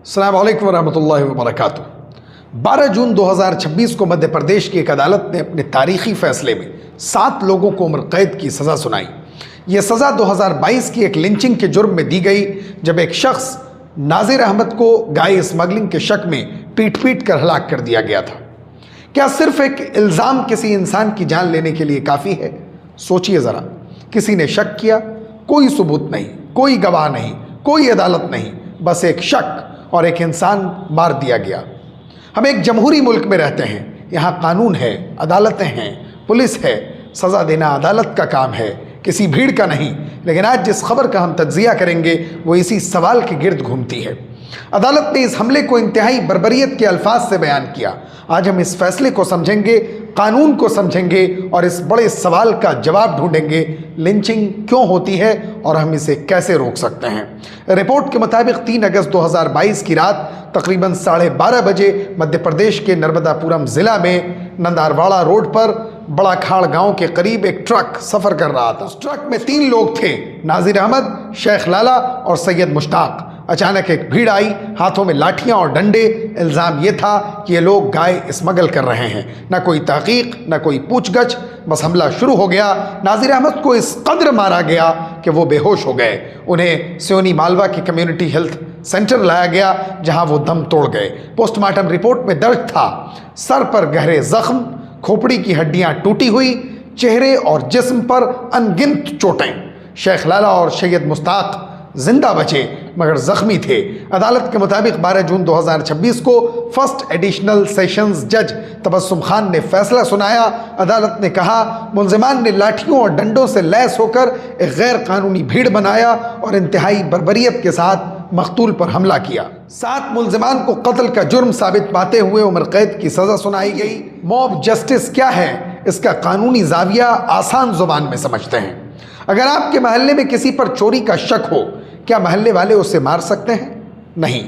अस्सलाम वालेकुम वरहमतुल्लाहि वबरकातुहू। 12 जून 2026 को मध्य प्रदेश की एक अदालत ने अपने तारीखी फैसले में 7 लोगों को उम्र कैद की सज़ा सुनाई। ये सज़ा 2022 की एक लिंचिंग के जुर्म में दी गई, जब एक शख्स नाजिर अहमद को गाय स्मगलिंग के शक में पीट कर हलाक कर दिया गया था। क्या सिर्फ एक इल्ज़ाम किसी इंसान की जान लेने के लिए काफ़ी है? सोचिए ज़रा। किसी ने शक किया, कोई सबूत नहीं, कोई गवाह नहीं, कोई अदालत नहीं, बस एक शक और एक इंसान मार दिया गया। हम एक जमहूरी मुल्क में रहते हैं, यहाँ कानून है, अदालतें हैं, पुलिस है, सज़ा देना अदालत का काम है, किसी भीड़ का नहीं। लेकिन आज जिस खबर का हम तज्जिया करेंगे वो इसी सवाल के गिर्द घूमती है। अदालत ने इस हमले को इंतहाई बर्बरियत के अल्फाज से बयान किया। आज हम इस फैसले को समझेंगे, कानून को समझेंगे और इस बड़े सवाल का जवाब ढूंढेंगे, लिंचिंग क्यों होती है और हम इसे कैसे रोक सकते हैं। रिपोर्ट के मुताबिक 3 अगस्त 2022 की रात तकरीबन 12:30 बजे मध्य प्रदेश के नर्मदापुरम ज़िला में नंदारवाड़ा रोड पर बड़ा खाड़ गांव के करीब एक ट्रक सफ़र कर रहा था। उस ट्रक में 3 लोग थे, नाजिर अहमद, शेख लाला और सैयद मुश्ताक। अचानक एक भीड़ आई, हाथों में लाठियां और डंडे। इल्ज़ाम ये था कि ये लोग गाय स्मगल कर रहे हैं। ना कोई तहकीक, ना कोई पूछगछ, बस हमला शुरू हो गया। नाजिर अहमद को इस कदर मारा गया कि वो बेहोश हो गए। उन्हें सियोनी मालवा के कम्युनिटी हेल्थ सेंटर लाया गया, जहां वो दम तोड़ गए। पोस्टमार्टम रिपोर्ट में दर्ज था सर पर गहरे जख्म, खोपड़ी की हड्डियां टूटी हुई, चेहरे और जिस्म पर अनगिनत चोटें। शेख लाला और सैयद मुश्ताक जिंदा बचे मगर जख्मी थे। अदालत के मुताबिक 12 जून 2026 को फर्स्ट एडिशनल सेशंस जज तबस्सुम खान ने फैसला सुनाया। अदालत ने कहा, मुलजिमान ने लाठियों और डंडों से लैस होकर एक गैर कानूनी भीड़ बनाया और इंतहाई बर्बरियत के साथ मकतूल पर हमला किया। 7 मुलजिमान को कत्ल का जुर्म साबित पाते हुए उम्र कैद की सज़ा सुनाई गई। मॉब जस्टिस क्या है, इसका कानूनी जाविया आसान जुबान में समझते हैं। अगर आपके महल्ले में किसी पर चोरी का शक हो, क्या महल्ले वाले उसे मार सकते हैं? नहीं,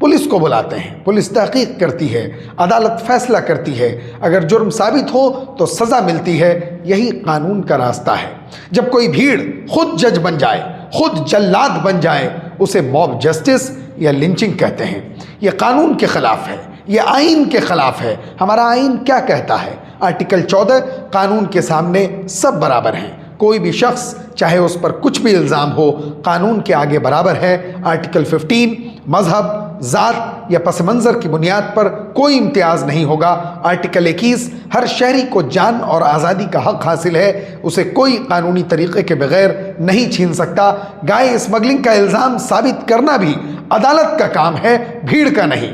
पुलिस को बुलाते हैं, पुलिस तहकीक करती है, अदालत फैसला करती है। अगर जुर्म साबित हो तो सज़ा मिलती है। यही कानून का रास्ता है। जब कोई भीड़ खुद जज बन जाए, खुद जल्लाद बन जाए, उसे मॉब जस्टिस या लिंचिंग कहते हैं। यह कानून के ख़िलाफ़ है, यह आइन के ख़िलाफ़ है। हमारा आइन क्या कहता है? आर्टिकल 14, कानून के सामने सब बराबर हैं। कोई भी शख्स चाहे उस पर कुछ भी इल्ज़ाम हो, कानून के आगे बराबर है। आर्टिकल 15, मजहब, ज़ात या पस मंज़र की बुनियाद पर कोई इम्तियाज़ नहीं होगा। आर्टिकल 21, हर शहरी को जान और आज़ादी का हक़ हासिल है, उसे कोई कानूनी तरीक़े के बगैर नहीं छीन सकता। गाय स्मगलिंग का इल्ज़ाम साबित करना भी अदालत का काम है, भीड़ का नहीं।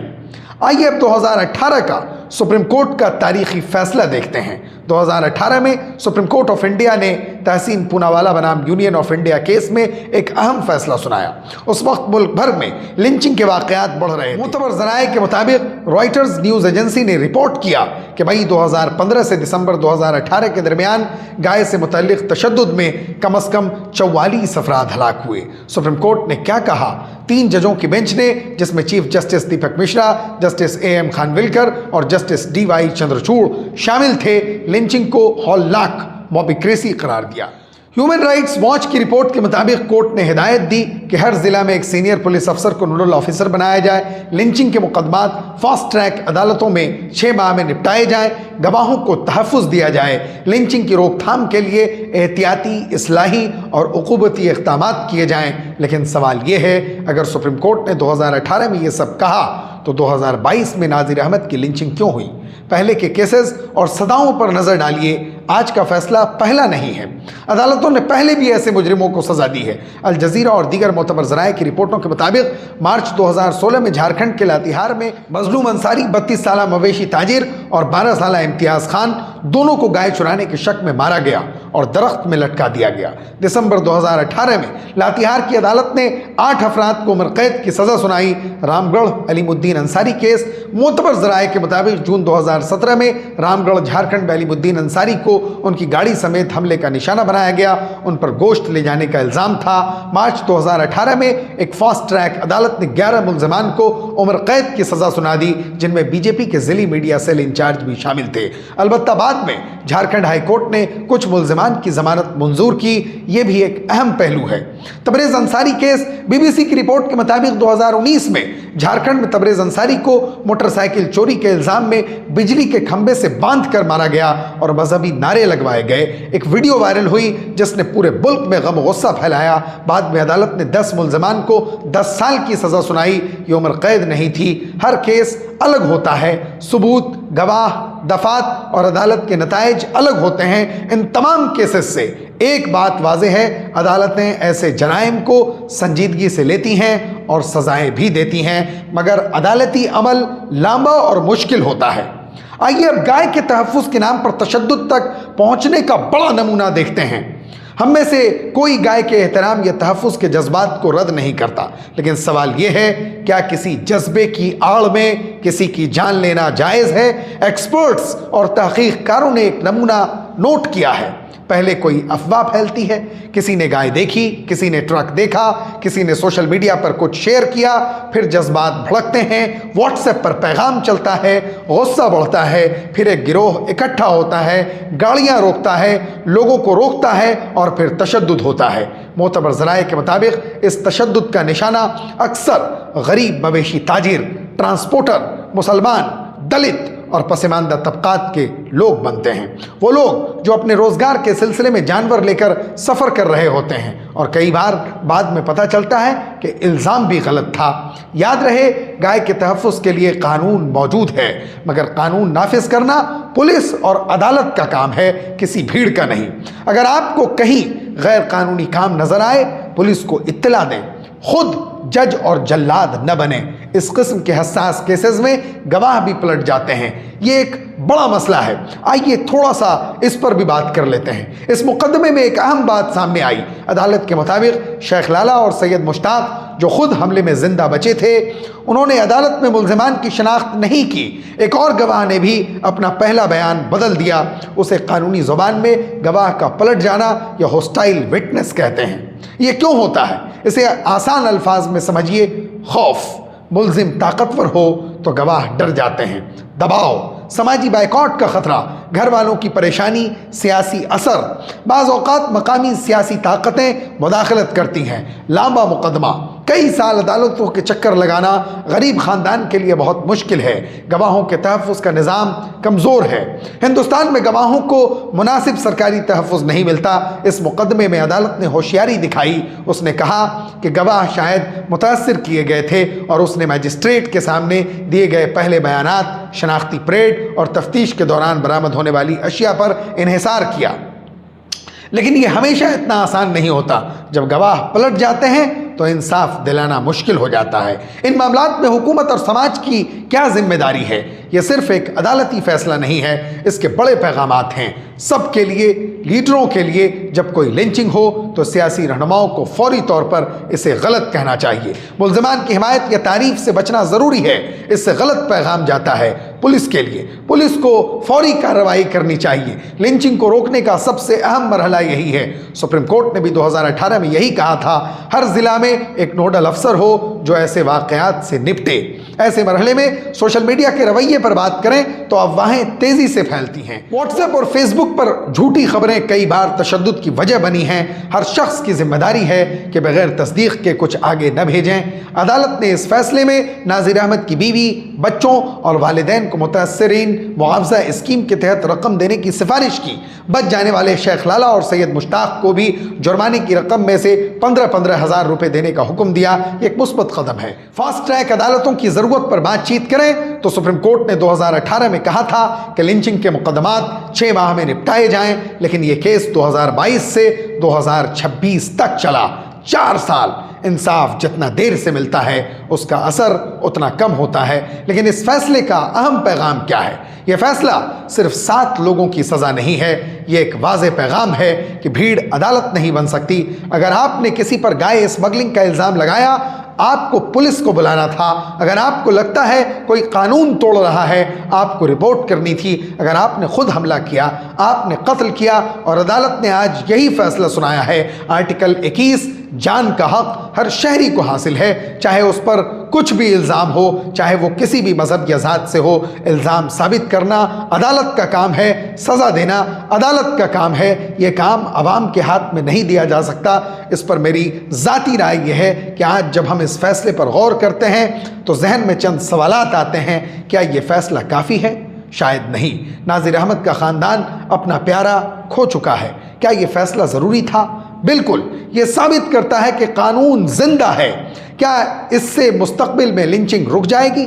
आइए अब 2018 का सुप्रीम कोर्ट का तारीखी फैसला देखते हैं। 2018 में सुप्रीम कोर्ट ऑफ इंडिया ने तहसीन पूनावाला बनाम यूनियन ऑफ इंडिया केस में एक अहम फैसला सुनाया। उस वक्त मुल्क भर में लिंचिंग के वाक़यात बढ़ रहे थे। मुतबर ज़राए के मुताबिक रॉयटर्स न्यूज़ एजेंसी ने रिपोर्ट किया कि मई 2015 से दिसंबर 2018 के दरमियान गाय से मुतल्लिक़ तशद्दुद में कम अज़ कम 44 अफराद हलाक हुए। सुप्रीम कोर्ट ने क्या कहा? 3 जजों की बेंच ने, जिसमें chief justice Deepak Mishra, justice AM Khanwilkar और जस्टिस DY चंद्रचूड़ शामिल थे, लिंचिंग को हौलनाक मॉबिक्रेसी करार दिया। ह्यूमन राइट्स वॉच की रिपोर्ट के मुताबिक कोर्ट ने हिदायत दी कि हर जिला में एक सीनियर पुलिस अफसर को नोडल ऑफिसर बनाया जाए। लिंचिंग के मुकदमात फास्ट ट्रैक अदालतों में 6 माह में निपटाए जाएं। गवाहों को तहफ़्फ़ुज़ दिया जाए। लिंचिंग की रोकथाम के लिए एहतियाती, इस्लाही और उक़ूबती इक़दामात किए जाएं। लेकिन सवाल ये है, अगर सुप्रीम कोर्ट ने 2018 में ये सब कहा तो 2022 में नाजिर अहमद की लिंचिंग क्यों हुई? पहले के केसेस और सदाओं पर नज़र डालिए। आज का फैसला पहला नहीं है। अदालतों ने पहले भी ऐसे मुजरिमों को सज़ा दी है। अल जज़ीरा और दीगर मोतबर ज़राए की रिपोर्टों के मुताबिक मार्च 2016 में झारखंड के लातेहार में मजलूम अंसारी 32 साला मवेशी ताजिर और 12 साला इम्तियाज़ खान दोनों को गाय चुराने के शक में मारा गया और दरख्त में लटका दिया गया। दिसंबर 2018 में लातेहार की अदालत ने 8 अफराद को उम्र कैद की सज़ा सुनाई। रामगढ़ अलीमुद्दीन अंसारी केस, मोतबर ज़राए के मुताबिक जून 2017 में रामगढ़ झारखंड में अलीमुद्दीन अंसारी को उनकी गाड़ी समेत हमले का निशाना बनाया गया। उन पर गोश्त ले जाने का इल्ज़ाम था। मार्च 2018 में एक फास्ट ट्रैक अदालत ने 11 मुलजिमान को उम्र कैद की सज़ा सुना दी, जिनमें बीजेपी के ज़िली मीडिया सेल इंचार्ज भी शामिल थे। अलबत्ता बाद में झारखंड हाई कोर्ट ने कुछ मुलजिमान की जमानत मंजूर की। ये भी एक अहम पहलू है। तबरेज़ अंसारी केस, BBC की रिपोर्ट के मुताबिक 2019 में झारखंड में तबरेज़ अंसारी को मोटरसाइकिल चोरी के इल्ज़ाम में बिजली के खंभे से बांध कर मारा गया और मजहबी नारे लगवाए गए। एक वीडियो वायरल हुई जिसने पूरे मुल्क में गम गुस्सा फैलाया। बाद में अदालत ने 10 मुल्ज़मान को 10 साल की सज़ा सुनाई। ये उम्र कैद नहीं थी। हर केस अलग होता है, सबूत, गवाह, दफात और अदालत के नताइज अलग होते हैं। इन तमाम केसेस से एक बात वाज़ेह है, अदालतें ऐसे जराइम को संजीदगी से लेती हैं और सज़ाएं भी देती हैं, मगर अदालती अमल लंबा और मुश्किल होता है। आइए अब गाय के तहफ़्फ़ुज़ के नाम पर तशद्दुद तक पहुँचने का बड़ा नमूना देखते हैं। हम में से कोई गाय के एहतराम या तहफ़्फ़ुज़ के जज्बात को रद्द नहीं करता, लेकिन सवाल यह है, क्या किसी जज्बे की आड़ में किसी की जान लेना जायज़ है? एक्सपर्ट्स और तहक़ीक़कारों ने एक नमूना नोट किया है। पहले कोई अफवाह फैलती है, किसी ने गाय देखी, किसी ने ट्रक देखा, किसी ने सोशल मीडिया पर कुछ शेयर किया, फिर जज्बात भड़कते हैं, व्हाट्सएप पर पैगाम चलता है, गुस्सा बढ़ता है, फिर एक गिरोह इकट्ठा होता है, गाड़ियां रोकता है, लोगों को रोकता है और फिर तशद्दुद होता है। मोतबर ज़राए के मुताबिक इस तशद्दुद का निशाना अक्सर गरीब मवेशी ताजिर, ट्रांसपोर्टर, मुसलमान, दलित और पसमानदा तबकात के लोग बनते हैं। वो लोग जो अपने रोज़गार के सिलसिले में जानवर लेकर सफ़र कर रहे होते हैं और कई बार बाद में पता चलता है कि इल्ज़ाम भी गलत था। याद रहे, गाय के तहफ़्फ़ुज़ के लिए कानून मौजूद है, मगर कानून नाफिज करना पुलिस और अदालत का काम है, किसी भीड़ का नहीं। अगर आपको कहीं गैर कानूनी काम नज़र आए, पुलिस को इत्तला दें, खुद जज और जल्लाद न बने। इस किस्म के हसास केसेस में गवाह भी पलट जाते हैं। ये एक बड़ा मसला है। आइए थोड़ा सा इस पर भी बात कर लेते हैं। इस मुकदमे में एक अहम बात सामने आई। अदालत के मुताबिक शेख लाला और सैयद मुश्ताक, जो खुद हमले में जिंदा बचे थे, उन्होंने अदालत में मुल्ज़िमान की शनाख्त नहीं की। एक और गवाह ने भी अपना पहला बयान बदल दिया। उसे कानूनी ज़ुबान में गवाह का पलट जाना या होस्टाइल विटनेस कहते हैं। ये क्यों होता है? इसे आसान अल्फाज में समझिए, खौफ। मुल्ज़िम ताकतवर हो तो गवाह डर जाते हैं। दबाव, समाजी बायकॉट का ख़तरा, घर वालों की परेशानी, सियासी असर, बाज़ औक़ात मकामी सियासी ताकतें मुदाखलत करती हैं। लांबा मुकदमा, कई साल अदालतों के चक्कर लगाना गरीब ख़ानदान के लिए बहुत मुश्किल है। गवाहों के तहफ़्फ़ुज़ का निज़ाम कमज़ोर है। हिंदुस्तान में गवाहों को मुनासिब सरकारी तहफ़्फ़ुज़ नहीं मिलता। इस मुकदमे में अदालत ने होशियारी दिखाई। उसने कहा कि गवाह शायद मुतासर किए गए थे और उसने मजिस्ट्रेट के सामने दिए गए पहले बयानात, शनाख्ती परेड और तफ्तीश के दौरान बरामद होने वाली अशिया पर इन्हिसार किया। लेकिन ये हमेशा इतना आसान नहीं होता। जब गवाह पलट जाते हैं तो इंसाफ दिलाना मुश्किल हो जाता है। इन मामलात में हुकूमत और समाज की क्या जिम्मेदारी है? यह सिर्फ एक अदालती फैसला नहीं है, इसके बड़े पैगामात हैं सबके लिए। लीडरों के लिए जब कोई लिंचिंग हो तो सियासी रहनुमाओं को फौरी तौर पर इसे गलत कहना चाहिए। मुल्ज़िमान की हिमायत या तारीफ से बचना ज़रूरी है, इससे गलत पैगाम जाता है पुलिस के लिए। पुलिस को फौरी कार्रवाई करनी चाहिए। लिंचिंग को रोकने का सबसे अहम मरहला यही है। सुप्रीम कोर्ट ने भी 2018 में यही कहा था, हर ज़िला में एक नोडल अफसर हो जो ऐसे वाक़यात से निपटे। ऐसे मरहले में सोशल मीडिया के रवैये पर बात करें तो अफवाहें तेज़ी से फैलती हैं। व्हाट्सएप और फेसबुक पर झूठी खबरें कई बार तशद्दुद की वजह बनी हैं। हर शख्स की जिम्मेदारी है कि बगैर तस्दीक के कुछ आगे न भेजें। अदालत ने इस फैसले में नाज़िर अहमद की बीवी, बच्चों और वालिदैन को मुतासरीन मुआवजा स्कीम के तहत रकम देने की सिफारिश की। बच जाने वाले शेख लाला और सैयद मुश्ताक को भी जुर्माने की रकम में से 15-15 हज़ार रुपये देने का हुक्म दिया। एक मुस्बत कदम है। फास्ट ट्रैक अदालतों की ज़रूरत पर बातचीत करें तो सुप्रीम कोर्ट ने 2018 में कहा था कि लिंचिंग के मुकदमात 6 माह में निपटाए जाएं, लेकिन ये केस 2022 से 2026 तक चला। 4 साल। इंसाफ जितना देर से मिलता है उसका असर उतना कम होता है। लेकिन इस फैसले का अहम पैगाम क्या है? यह फैसला सिर्फ 7 लोगों की सज़ा नहीं है, यह एक वाज़ेह पैगाम है कि भीड़ अदालत नहीं बन सकती। अगर आपने किसी पर गाय स्मगलिंग का इल्ज़ाम लगाया, आपको पुलिस को बुलाना था। अगर आपको लगता है कोई कानून तोड़ रहा है, आपको रिपोर्ट करनी थी। अगर आपने खुद हमला किया, आपने कत्ल किया और अदालत ने आज यही फैसला सुनाया है। आर्टिकल 21 जान का हक, ہر شہری کو حاصل ہے، چاہے اس پر کچھ بھی الزام ہو، چاہے وہ کسی بھی مذہب یا ذات سے ہو۔ الزام ثابت کرنا عدالت کا کام ہے، سزا دینا عدالت کا کام ہے۔ یہ کام عوام کے ہاتھ میں نہیں دیا جا سکتا۔ اس پر میری ذاتی رائے یہ ہے کہ آج جب ہم اس فیصلے پر غور کرتے ہیں تو ذہن میں چند سوالات آتے ہیں۔ کیا یہ فیصلہ کافی ہے؟ شاید نہیں۔ ناظر احمد کا خاندان اپنا پیارا کھو چکا ہے۔ کیا یہ فیصلہ ضروری تھا؟ بالکل۔ یہ ثابت کرتا ہے کہ قانون زندہ ہے۔ کیا اس سے مستقبل میں لنچنگ رک جائے گی؟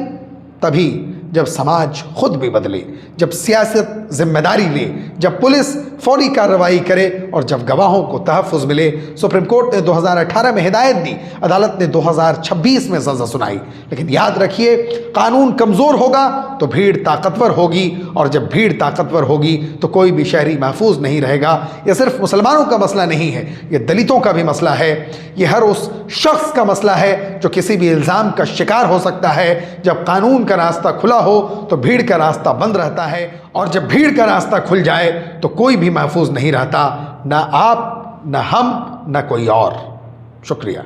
تبھی جب سماج خود بھی بدلے، جب سیاست ذمہ داری لے، جب پولیس فوری کارروائی کرے اور جب گواہوں کو تحفظ ملے۔ سپریم کورٹ نے 2018 میں ہدایت دی، عدالت نے 2026 میں سزا سنائی۔ لیکن یاد رکھیے، قانون کمزور ہوگا تو بھیڑ طاقتور ہوگی، اور جب بھیڑ طاقتور ہوگی تو کوئی بھی شہری محفوظ نہیں رہے گا۔ یہ صرف مسلمانوں کا مسئلہ نہیں ہے، یہ دلتوں کا بھی مسئلہ ہے۔ یہ ہر اس شخص کا مسئلہ ہے جو کسی بھی الزام کا شکار ہو سکتا ہے۔ جب قانون کا راستہ کھلا ہو تو بھیڑ کا راستہ بند رہتا ہے، اور جب بھیڑ کا راستہ کھل جائے تو کوئی بھی محفوظ نہیں رہتا، نہ آپ، نہ ہم، نہ کوئی اور۔ شکریہ۔